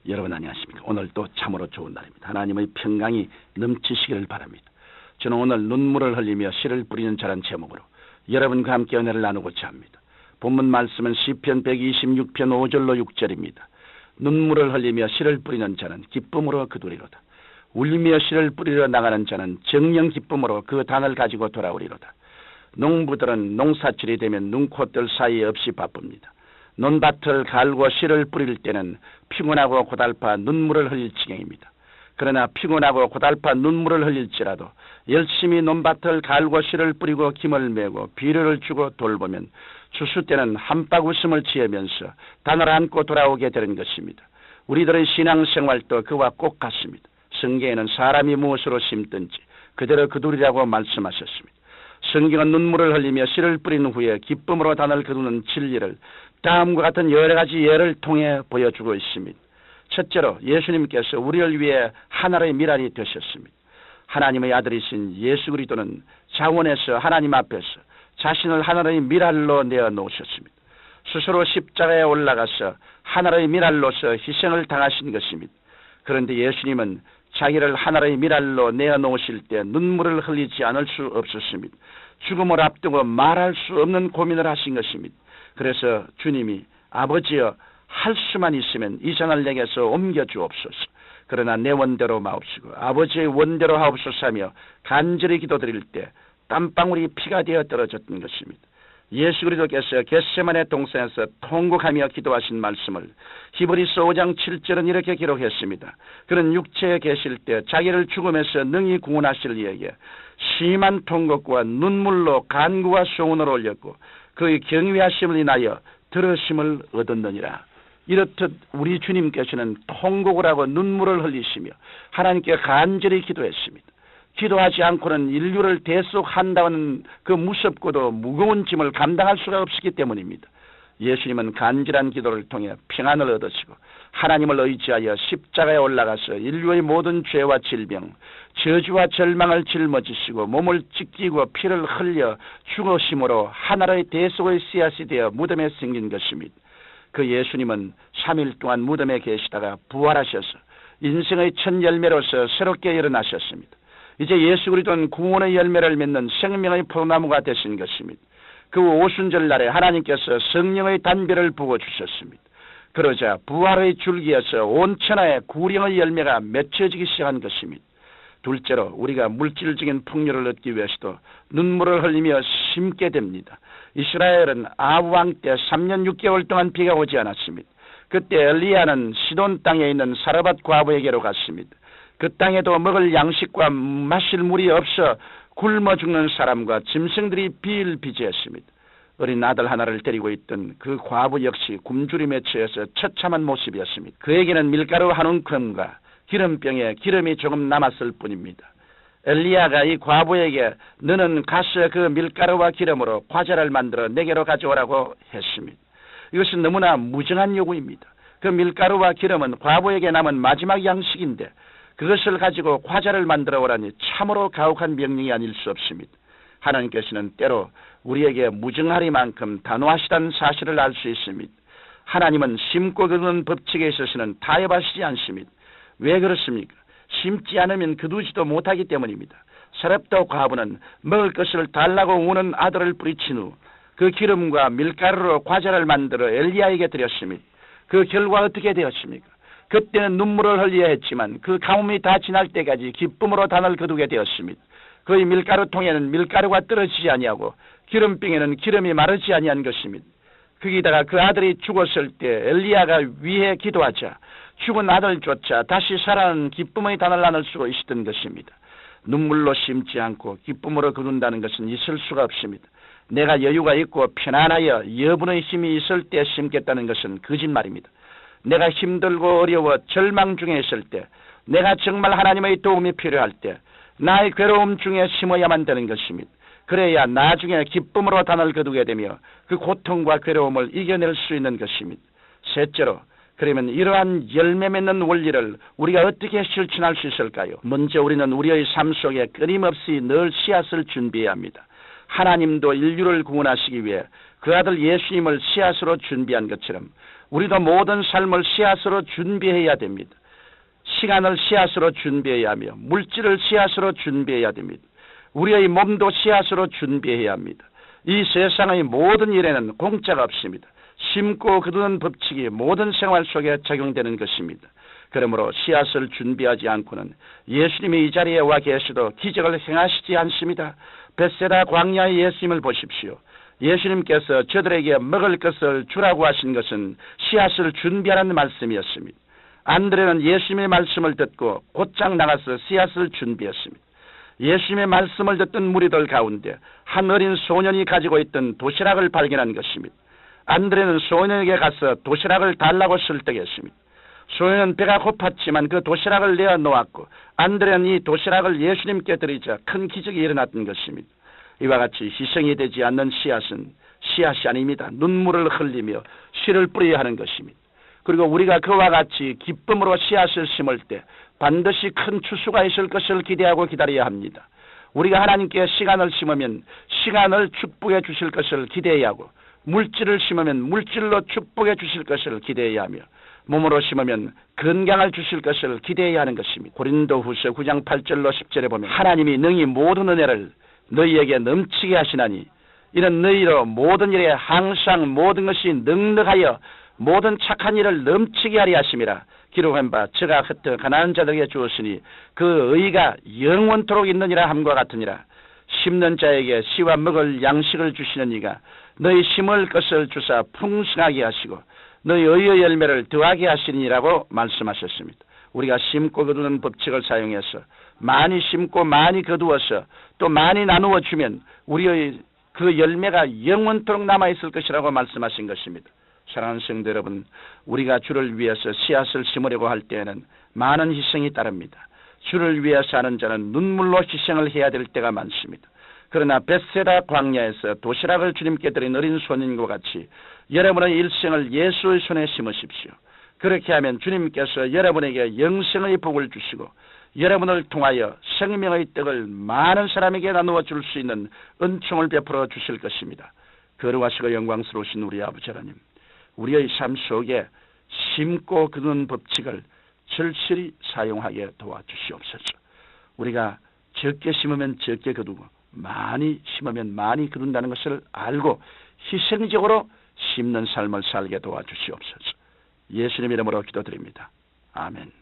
여러분 안녕하십니까? 오늘도 참으로 좋은 날입니다. 하나님의 평강이 넘치시기를 바랍니다. 저는 오늘 눈물을 흘리며 씨를 뿌리는 자란 제목으로 여러분과 함께 은혜를 나누고자 합니다. 본문 말씀은 시편 126편 5절로 6절입니다. 눈물을 흘리며 씨를 뿌리는 자는 기쁨으로 거두리로다. 울며 씨를 뿌리러 나가는 자는 정령 기쁨으로 그 단을 가지고 돌아오리로다. 농부들은 농사철이 되면 눈코뜰 사이 없이 바쁩니다. 논밭을 갈고 씨를 뿌릴 때는 피곤하고 고달파 눈물을 흘릴 지경입니다. 그러나 피곤하고 고달파 눈물을 흘릴지라도 열심히 논밭을 갈고 씨를 뿌리고 김을 메고 비료를 주고 돌보면 추수 때는 한박 웃음을 지으면서 단을 안고 돌아오게 되는 것입니다. 우리들의 신앙생활도 그와 꼭 같습니다. 성경에는 사람이 무엇으로 심든지 그대로 거두리라고 말씀하셨습니다. 성경은 눈물을 흘리며 씨를 뿌린 후에 기쁨으로 단을 거두는 진리를 다음과 같은 여러 가지 예를 통해 보여주고 있습니다. 첫째로 예수님께서 우리를 위해 하나의 미랄이 되셨습니다. 하나님의 아들이신 예수 그리스도는 자원에서 하나님 앞에서 자신을 하나의 미랄로 내어놓으셨습니다. 스스로 십자가에 올라가서 하나의 미랄로서 희생을 당하신 것입니다. 그런데 예수님은 자기를 하나의 미랄로 내어놓으실 때 눈물을 흘리지 않을 수 없었습니다. 죽음을 앞두고 말할 수 없는 고민을 하신 것입니다. 그래서 주님이 아버지여 할 수만 있으면 이 잔을 내게서 옮겨주옵소서. 그러나 내 원대로 마옵시고 아버지의 원대로 하옵소서 하며 간절히 기도드릴 때 땀방울이 피가 되어 떨어졌던 것입니다. 예수 그리스도께서 겟세마네 동산에서 통곡하며 기도하신 말씀을 히브리서 5장 7절은 이렇게 기록했습니다. 그는 육체에 계실 때 자기를 죽음에서 능히 구원하실 이에게 심한 통곡과 눈물로 간구와 소원을 올렸고 그의 경외하심을 인하여 들으심을 얻었느니라. 이렇듯 우리 주님께서는 통곡을 하고 눈물을 흘리시며 하나님께 간절히 기도했습니다. 기도하지 않고는 인류를 대속한다는 그 무섭고도 무거운 짐을 감당할 수가 없었기 때문입니다. 예수님은 간절한 기도를 통해 평안을 얻으시고 하나님을 의지하여 십자가에 올라가서 인류의 모든 죄와 질병, 저주와 절망을 짊어지시고 몸을 찢기고 피를 흘려 죽으심으로 하나의 대속의 씨앗이 되어 무덤에 생긴 것입니다. 그 예수님은 3일 동안 무덤에 계시다가 부활하셔서 인생의 첫 열매로서 새롭게 일어나셨습니다. 이제 예수 그리스도는 구원의 열매를 맺는 생명의 포도나무가 되신 것입니다. 그 오순절 날에 하나님께서 성령의 단비를 부어주셨습니다. 그러자 부활의 줄기에서 온 천하에 구령의 열매가 맺혀지기 시작한 것입니다. 둘째로 우리가 물질적인 풍요를 얻기 위해서도 눈물을 흘리며 심게 됩니다. 이스라엘은 아합 왕 때 3년 6개월 동안 비가 오지 않았습니다. 그때 엘리야는 시돈 땅에 있는 사르밧 과부에게로 갔습니다. 그 땅에도 먹을 양식과 마실 물이 없어 굶어 죽는 사람과 짐승들이 비일비재했습니다. 어린 아들 하나를 데리고 있던 그 과부 역시 굶주림에 처해서 처참한 모습이었습니다. 그에게는 밀가루 한 움큼과 기름병에 기름이 조금 남았을 뿐입니다. 엘리야가 이 과부에게 너는 가서 그 밀가루와 기름으로 과자를 만들어 내게로 가져오라고 했습니다. 이것은 너무나 무정한 요구입니다. 그 밀가루와 기름은 과부에게 남은 마지막 양식인데 그것을 가지고 과자를 만들어 오라니 참으로 가혹한 명령이 아닐 수 없습니다. 하나님께서는 때로 우리에게 무정하리만큼 단호하시다는 사실을 알 수 있습니다. 하나님은 심고 거두는 법칙에 있어서는 타협하시지 않습니다. 왜 그렇습니까? 심지 않으면 거두지도 못하기 때문입니다. 사렙도 과부는 먹을 것을 달라고 우는 아들을 뿌리친 후 그 기름과 밀가루로 과자를 만들어 엘리야에게 드렸습니다. 그 결과 어떻게 되었습니까? 그때는 눈물을 흘려야 했지만 그 가뭄이 다 지날 때까지 기쁨으로 단을 거두게 되었습니다. 그의 밀가루통에는 밀가루가 떨어지지 아니하고 기름병에는 기름이 마르지 아니한 것입니다. 거기다가 그 아들이 죽었을 때 엘리야가 위해 기도하자 죽은 아들조차 다시 살아나는 기쁨의 단을 나눌 수가 있었던 것입니다. 눈물로 심지 않고 기쁨으로 거둔다는 것은 있을 수가 없습니다. 내가 여유가 있고 편안하여 여분의 힘이 있을 때 심겠다는 것은 거짓말입니다. 내가 힘들고 어려워 절망 중에 있을 때, 내가 정말 하나님의 도움이 필요할 때 나의 괴로움 중에 심어야만 되는 것입니다. 그래야 나중에 기쁨으로 단을 거두게 되며 그 고통과 괴로움을 이겨낼 수 있는 것입니다. 셋째로, 그러면 이러한 열매 맺는 원리를 우리가 어떻게 실천할 수 있을까요? 먼저 우리는 우리의 삶 속에 끊임없이 늘 씨앗을 준비해야 합니다. 하나님도 인류를 구원하시기 위해 그 아들 예수님을 씨앗으로 준비한 것처럼 우리도 모든 삶을 씨앗으로 준비해야 됩니다. 시간을 씨앗으로 준비해야 하며 물질을 씨앗으로 준비해야 됩니다. 우리의 몸도 씨앗으로 준비해야 합니다. 이 세상의 모든 일에는 공짜가 없습니다. 심고 거두는 법칙이 모든 생활 속에 적용되는 것입니다. 그러므로 씨앗을 준비하지 않고는 예수님이 이 자리에 와 계셔도 기적을 행하시지 않습니다. 벳세다 광야의 예수님을 보십시오. 예수님께서 저들에게 먹을 것을 주라고 하신 것은 씨앗을 준비하라는 말씀이었습니다. 안드레는 예수님의 말씀을 듣고 곧장 나가서 씨앗을 준비했습니다. 예수님의 말씀을 듣던 무리들 가운데 한 어린 소년이 가지고 있던 도시락을 발견한 것입니다. 안드레는 소년에게 가서 도시락을 달라고 설득했습니다. 소년은 배가 고팠지만 그 도시락을 내어 놓았고 안드레는 이 도시락을 예수님께 드리자 큰 기적이 일어났던 것입니다. 이와 같이 희생이 되지 않는 씨앗은 씨앗이 아닙니다. 눈물을 흘리며 씨를 뿌려야 하는 것입니다. 그리고 우리가 그와 같이 기쁨으로 씨앗을 심을 때 반드시 큰 추수가 있을 것을 기대하고 기다려야 합니다. 우리가 하나님께 시간을 심으면 시간을 축복해 주실 것을 기대해야 하고 물질을 심으면 물질로 축복해 주실 것을 기대해야 하며 몸으로 심으면 건강을 주실 것을 기대해야 하는 것입니다. 고린도후서 9장 8절로 10절에 보면 하나님이 능히 모든 은혜를 너희에게 넘치게 하시나니 이는 너희로 모든 일에 항상 모든 것이 넉넉하여 모든 착한 일을 넘치게 하리 하심이라. 기록한 바 저가 흩어 가난한 자들에게 주었으니 그 의가 영원토록 있느니라 함과 같으니라. 심는 자에게 씨와 먹을 양식을 주시는 이가 너희 심을 것을 주사 풍성하게 하시고 너희 의의 열매를 더하게 하시니라고 말씀하셨습니다. 우리가 심고 거두는 법칙을 사용해서 많이 심고 많이 거두어서 또 많이 나누어 주면 우리의 그 열매가 영원토록 남아있을 것이라고 말씀하신 것입니다. 사랑하는 성도 여러분, 우리가 주를 위해서 씨앗을 심으려고 할 때에는 많은 희생이 따릅니다. 주를 위해서 하는 자는 눈물로 희생을 해야 될 때가 많습니다. 그러나 벳세다 광야에서 도시락을 주님께 드린 어린 소년과 같이 여러분의 일생을 예수의 손에 심으십시오. 그렇게 하면 주님께서 여러분에게 영생의 복을 주시고 여러분을 통하여 생명의 떡을 많은 사람에게 나누어 줄 수 있는 은총을 베풀어 주실 것입니다. 거룩하시고 영광스러우신 우리 아버지 하나님, 우리의 삶 속에 심고 거두는 법칙을 절실히 사용하게 도와주시옵소서. 우리가 적게 심으면 적게 거두고 많이 심으면 많이 거둔다는 것을 알고 희생적으로 심는 삶을 살게 도와주시옵소서. 예수님 이름으로 기도드립니다. 아멘.